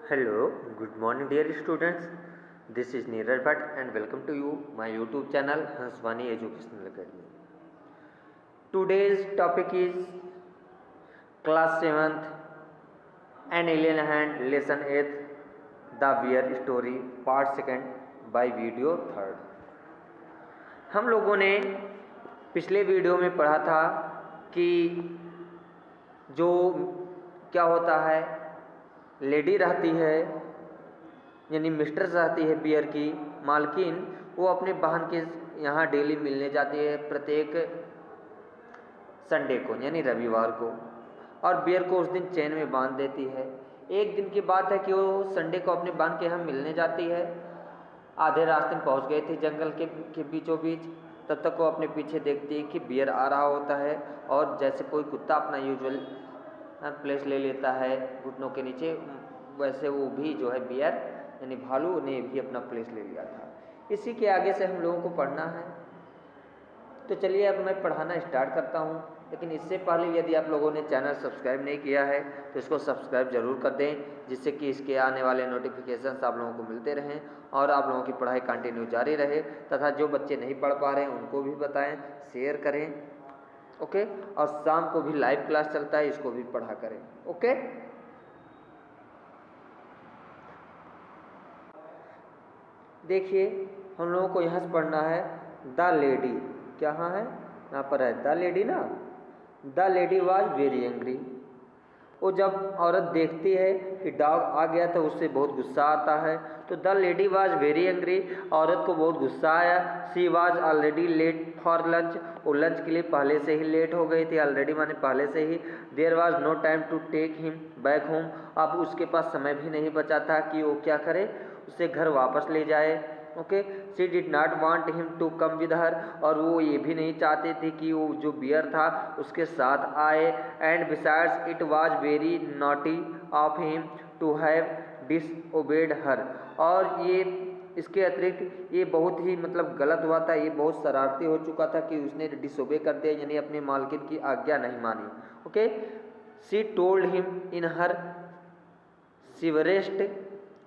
Hello, good morning dear students. This is Neeraj Bhatt and welcome to you my YouTube channel Hanswani Educational Academy. Today's topic is class 7th An Alien Hand lesson 8th The Bear Story part 2nd by video 3rd. हम लोगों ने पिछले video में पढ़ा था कि जो क्या होता है, लेडी रहती है यानी मिस्ट्रेस रहती है बियर की मालकिन, वो अपने बहन के यहाँ डेली मिलने जाती है प्रत्येक संडे को यानी रविवार को, और बियर को उस दिन चैन में बांध देती है। एक दिन की बात है कि वो संडे को अपने बहन के यहाँ मिलने जाती है। आधे रास्ते में पहुँच गए थे जंगल के बीचों बीच, तब तक वो अपने पीछे देखती है कि बियर आ रहा होता है, और जैसे कोई कुत्ता अपना यूजुअल प्लेस ले लेता है घुटनों के नीचे, वैसे वो भी जो है बियर यानी भालू ने भी अपना प्लेस ले लिया था। इसी के आगे से हम लोगों को पढ़ना है, तो चलिए अब मैं पढ़ाना स्टार्ट करता हूँ। लेकिन इससे पहले यदि आप लोगों ने चैनल सब्सक्राइब नहीं किया है तो इसको सब्सक्राइब जरूर कर दें, जिससे कि इसके आने वाले नोटिफिकेशंस आप लोगों को मिलते रहें और आप लोगों की पढ़ाई कंटिन्यू जारी रहे, तथा जो बच्चे नहीं पढ़ पा रहे हैं उनको भी बताएं, शेयर करें, ओके। और शाम को भी लाइव क्लास चलता है, इसको भी पढ़ा करें, ओके। देखिए हम लोगों को यहाँ से पढ़ना है द लेडी, क्या है यहाँ पर है द लेडी ना। The lady was very angry. वो जब औरत देखती है कि डॉग आ गया तो उससे बहुत गुस्सा आता है, तो the lady was very angry, औरत को बहुत गुस्सा आया। She was already late for lunch, वो लंच के लिए पहले से ही लेट हो गई थी, ऑलरेडी माने पहले से ही। There was no time to take him back home, अब उसके पास समय भी नहीं बचा था कि वो क्या करे, उसे घर वापस ले जाए, okay. She did not want him to come with her, और वो ये भी नहीं चाहते थे कि वो जो बियर था उसके साथ आए। And besides it was very naughty of him to have disobeyed her, और ये इसके अतिरिक्त ये बहुत ही मतलब गलत हुआ था, ये बहुत शरारती हो चुका था कि उसने डिसओबे कर दिया यानी अपने मालकिन की आज्ञा नहीं मानी, okay. She told him in her severest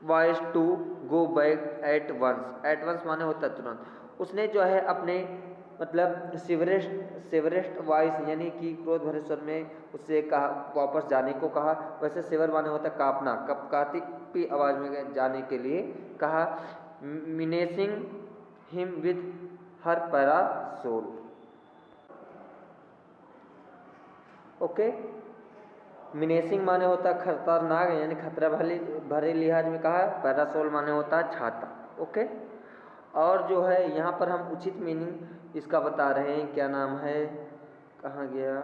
voice to go back at once. At once माने होता है तुरंत। उसने जो है अपने मतलब सिवरेस्ट वॉइस यानी कि क्रोध भरे स्वर में उससे कहा, वापस जाने को कहा। वैसे सिवर माने होता है कांपना, कांपती आवाज में जाने के लिए कहा। Menacing him with her parasol, okay. Menacing माने होता है खतरनाक यानी खतरा भरे लिहाज में कहा। पैरासोल माने होता है छाता, ओके। और जो है यहाँ पर हम उचित मीनिंग इसका बता रहे हैं, क्या नाम है, कहाँ गया,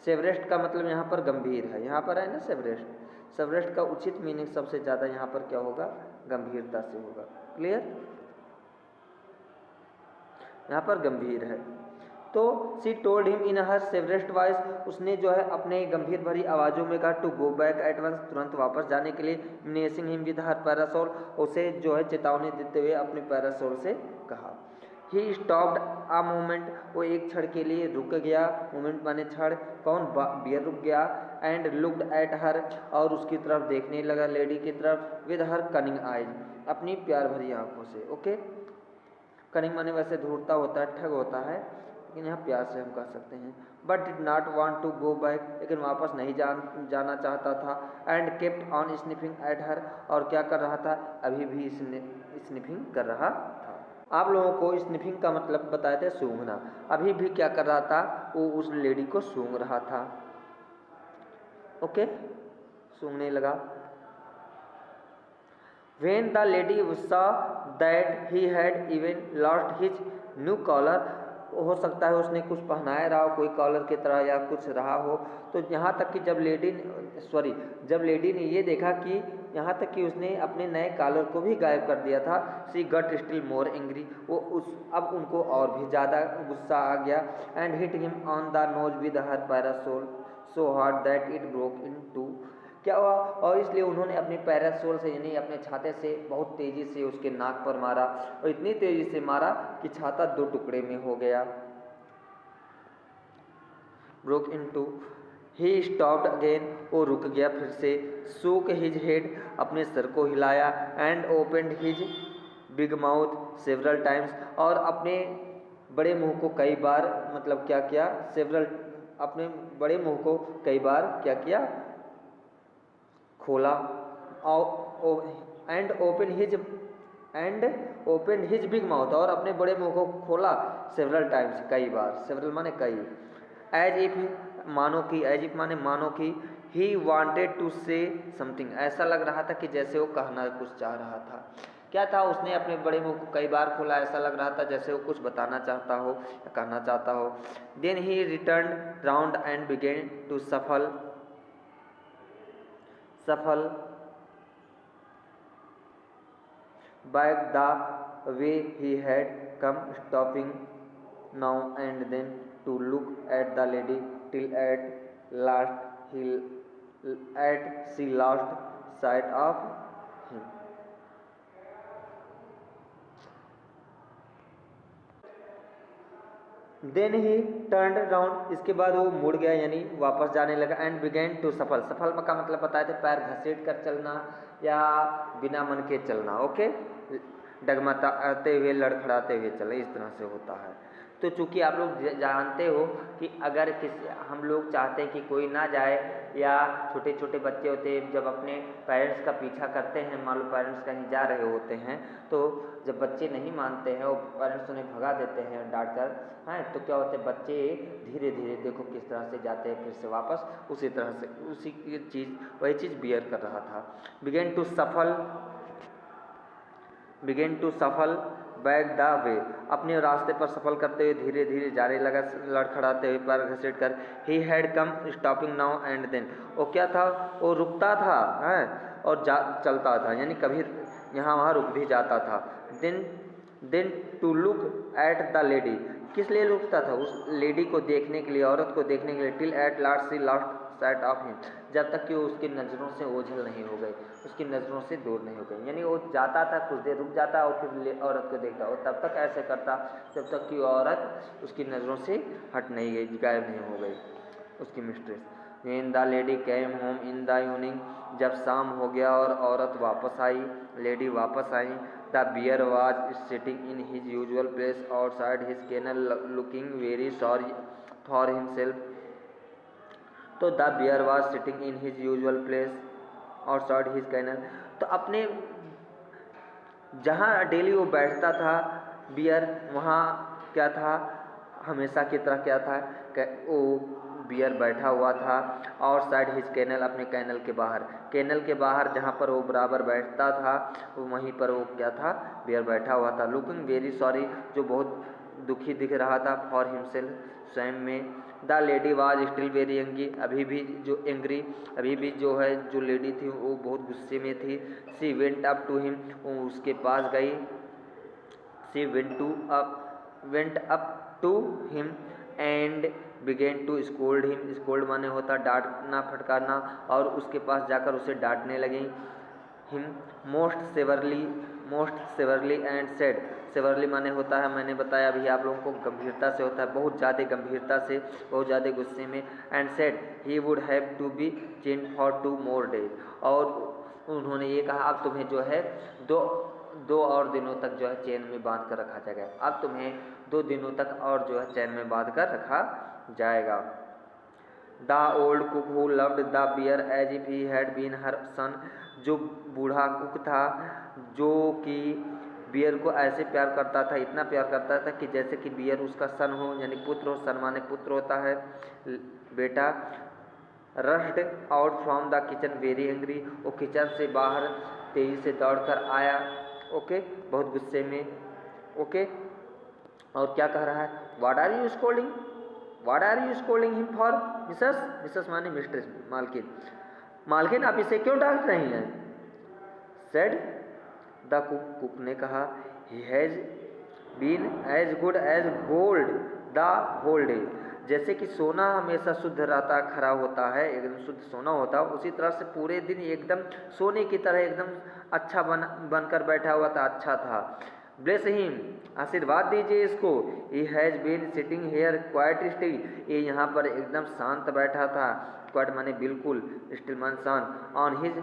सेवरेस्ट का मतलब यहाँ पर गंभीर है, यहाँ पर है ना सेवरेस्ट। सेवरेस्ट का उचित मीनिंग सबसे ज़्यादा यहाँ पर क्या होगा, गंभीरता से होगा, क्लियर। यहाँ पर गंभीर है, तो she told him in her severest voice, उसने जो है अपने गंभीर भरी आवाज़ों में कहा to go back at once, तुरंत वापस जाने के लिए। Menacing him with her parasol, उसे जो है चेतावनी देते हुए अपने पैरासोल से कहा। ही स्टॉप्ड अ मोमेंट, वो एक क्षण के लिए रुक गया, मोमेंट माने क्षण, कौन, बियर रुक गया। एंड लुक्ड एट हर, और उसकी तरफ देखने लगा, लेडी की तरफ, विद हर कनिंग आइज, अपनी प्यार भरी आंखों से, ओके। कनिंग माने वैसे धूर्ता होता है, ठग होता है, लेकिन यहाँ प्यार से हम कह सकते हैं। But did not want to go back, लेकिन वापस नहीं जाना चाहता था। And kept on sniffing at her, और क्या कर रहा था, अभी भी स्निफिंग कर रहा था। आप लोगों को स्निफिंग का मतलब बताए थे सूंघना, अभी भी क्या कर रहा था, वो उस लेडी को सूंघ रहा था, ओके, सूंघने लगा। When the lady saw that he had even lost his new collar, हो सकता है उसने कुछ पहनाया रहा हो, कोई कॉलर की तरह या कुछ रहा हो, तो यहाँ तक कि जब लेडी ने ये देखा कि यहाँ तक कि उसने अपने नए कॉलर को भी गायब कर दिया था, she got still more angry, वो अब उनको और भी ज़्यादा गुस्सा आ गया। And hit him on the nose with her parasol so hard that it broke in two, क्या हुआ, और इसलिए उन्होंने अपने पैरासोल से यानी अपने छाते से बहुत तेज़ी से उसके नाक पर मारा, और इतनी तेज़ी से मारा कि छाता दो टुकड़े में हो गया, broke into. He stopped again, वो रुक गया फिर से। शूक हिज हेड, अपने सर को हिलाया। And opened his big mouth several times, और अपने बड़े मुंह को कई बार, मतलब क्या किया, सेवरल, अपने बड़े मुंह को कई बार क्या किया, खोला। And open his big mouth, और अपने बड़े मुंह को खोला सेवरल टाइम्स, कई बार। सेवरल माने कई। एज इफ, मानो कि, एज इफ माने मानो कि, he wanted to say something, ऐसा लग रहा था कि जैसे वो कहना कुछ चाह रहा था। क्या था, उसने अपने बड़े मुंह को कई बार खोला, ऐसा लग रहा था जैसे वो कुछ बताना चाहता हो या कहना चाहता हो। Then he return round and began to shuffle back the way he had come, stopping now and then to look at the lady, till she lost sight of him. Then he turn round, इसके बाद वो मुड़ गया यानी वापस जाने लगा। And began to सफल, सफल का मतलब बताए थे पैर घसीट कर चलना या बिना मन के चलना। ओके, डगमगाते हुए, लड़खड़ाते हुए चले, इस तरह से होता है। तो चूंकि आप लोग जानते हो कि अगर हम लोग चाहते हैं कि कोई ना जाए, या छोटे छोटे बच्चे होते हैं जब अपने पेरेंट्स का पीछा करते हैं, मान लो पेरेंट्स कहीं जा रहे होते हैं, तो जब बच्चे नहीं मानते हैं और पेरेंट्स उन्हें भगा देते हैं डांट कर, हैं, तो क्या होते हैं, बच्चे धीरे धीरे देखो किस तरह से जाते हैं फिर से वापस उसी तरह से, वही चीज़ बियर कर रहा था। बिगेन टू सफल बैक द वे, अपने रास्ते पर सफल करते हुए धीरे धीरे जाने लगा, लड़खड़ाते हुए पैर घसीट कर। He had come stopping now and then, वो क्या था, वो रुकता था है और चलता था, यानी कभी यहाँ वहाँ रुक भी जाता था। Then to look at the lady, किस लिए रुकता था, उस लेडी को देखने के लिए, औरत को देखने के लिए। Till at last she lost sight of him, जब तक कि वो उसकी नज़रों से ओझल नहीं हो गई, उसकी नज़रों से दूर नहीं हो गई। यानी वो जाता था, कुछ देर रुक जाता और फिर औरत को देखता, और तब तक ऐसे करता जब तक कि औरत उसकी नज़रों से हट नहीं गई, गायब नहीं हो गई, उसकी mistress. In the lady came home in the evening, जब शाम हो गया और औरत वापस आई, लेडी वापस आई। The bear was sitting in his usual place outside his kennel looking very sorry for himself. तो the bear was sitting in his usual place outside his kennel, तो अपने जहाँ डेली वो बैठता था बियर, वहाँ क्या था, हमेशा की तरह क्या था, वो बियर बैठा हुआ था आउटसाइड हिज कैनल, अपने कैनल के बाहर जहाँ पर वो बराबर बैठता था वहीं पर वो क्या था, बियर बैठा हुआ था। लुकिंग वेरी सॉरी, जो बहुत दुखी दिख रहा था, फॉर हिमसेल्फ, स्वयं में। The lady was still very angry, अभी भी जो है जो लेडी थी वो बहुत गुस्से में थी। She went up to him, वो उसके पास गई। She went up to him and began to scold him, scold माने होता डांटना फटकारना, और उसके पास जाकर उसे डांटने लगी। Him most severally and said, severally माने होता है, मैंने बताया अभी आप लोगों को, गंभीरता से होता है, बहुत ज़्यादा गंभीरता से, बहुत ज़्यादा गुस्से में। And said he would have to be chain for 2 more days, और उन्होंने ये कहा अब तुम्हें जो है दो और दिनों तक जो है चैन में बांध कर रखा जाएगा, अब तुम्हें 2 दिनों तक और जो है चैन में बांध कर रखा जाएगा। The old cook who loved the bear as if he had been her son, जो बूढ़ा कुक था जो कि बियर को ऐसे प्यार करता था, इतना प्यार करता था कि जैसे कि बियर उसका सन हो, यानी पुत्र हो, सन माने पुत्र होता है, बेटा। Rushed out from the kitchen very angry, वो किचन से बाहर तेजी से दौड़कर आया, ओके, बहुत गुस्से में, ओके। और क्या कह रहा है, what are you scolding him for Mrs माने मिस्ट्रेस, मालकिन आप इसे क्यों डांट रही हैं। सेड द कुक ने कहा, he has been as good as gold the whole day, जैसे कि सोना हमेशा शुद्ध रहता, खरा होता है, एकदम शुद्ध सोना होता है, उसी तरह से पूरे दिन एकदम सोने की तरह एकदम अच्छा बनकर बैठा हुआ था, अच्छा था। ब्लेस हिम, आशीर्वाद दीजिए इसको। He has been sitting here quite still, ये यहाँ पर एकदम शांत बैठा था। क्वाइट माने बिल्कुल, स्टिल मान शांत। ऑन हिज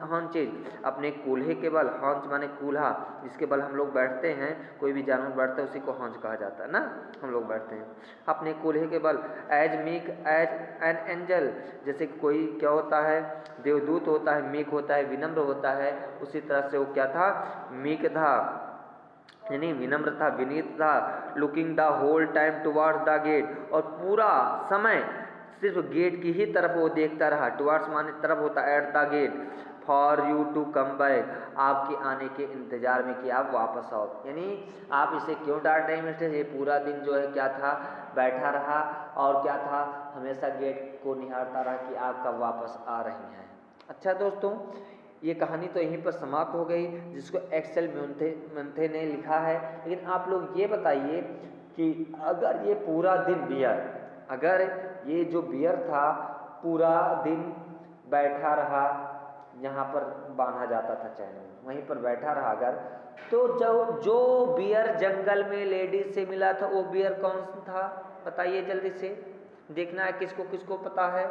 हॉन्चेज, अपने कूल्हे के बल, हॉन्च माने कूल्हा जिसके बल हम लोग बैठते हैं, कोई भी जानवर बैठता है उसी को हॉन्च कहा जाता है ना, हम लोग बैठते हैं अपने कूल्हे के बल। As meek as an angel, जैसे कोई क्या होता है, देवदूत होता है, मीक होता है, विनम्र होता है, उसी तरह से वो क्या था, मीक था, यानी विनम्र था, विनीत था। Looking the whole time towards the gate, और पूरा समय सिर्फ गेट की ही तरफ वो देखता रहा। टुवार्ड्स माने तरफ होता है, at the gate. For you to come back, आपके आने के इंतजार में कि आप वापस आओ। यानी आप इसे क्यों डांट रहे हैं मिस्टर, ये पूरा दिन जो है क्या था, बैठा रहा और क्या था, हमेशा गेट को निहारता रहा कि आप कब वापस आ रही हैं। अच्छा दोस्तों, ये कहानी तो यहीं पर समाप्त हो गई, जिसको एक्सेल मेंथे ने लिखा है। लेकिन आप लोग ये बताइए कि अगर ये पूरा दिन बियर, अगर ये जो बियर था पूरा दिन बैठा रहा, यहाँ पर बांधा जाता था चैन में, वहीं पर बैठा रहा अगर, तो जो बियर जंगल में लेडीज से मिला था वो बियर कौन था, बताइए जल्दी से, देखना है किसको किसको पता है।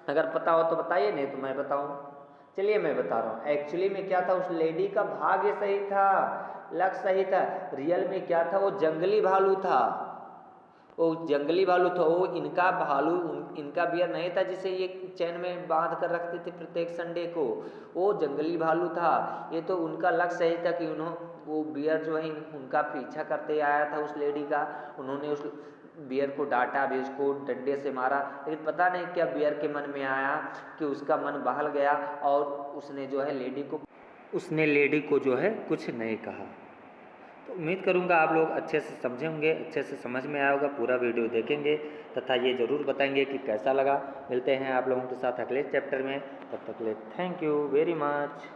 अगर पता हो तो बताइए, नहीं तो मैं बताऊं। चलिए मैं बता रहा हूँ। एक्चुअली में क्या था, उस लेडी का भाग्य सही था, लक सही था। रियल में क्या था, वो जंगली भालू था, वो जंगली भालू था। वो इनका भालू, इनका बियर नहीं था जिसे ये चैन में बांध कर रखते थे प्रत्येक संडे को, वो जंगली भालू था। ये तो उनका लक सही था कि वो बियर जो है उनका पीछा करते आया था उस लेडी का। उन्होंने उस बियर को डांटा भी, उसको डंडे से मारा, लेकिन पता नहीं क्या बियर के मन में आया कि उसका मन बहल गया और उसने जो है लेडी को जो है कुछ नहीं कहा। तो उम्मीद करूंगा आप लोग अच्छे से समझे होंगे, अच्छे से समझ में आया होगा, पूरा वीडियो देखेंगे तथा ये ज़रूर बताएंगे कि कैसा लगा। मिलते हैं आप लोगों के साथ अगले चैप्टर में, तब तक के लिए थैंक यू वेरी मच।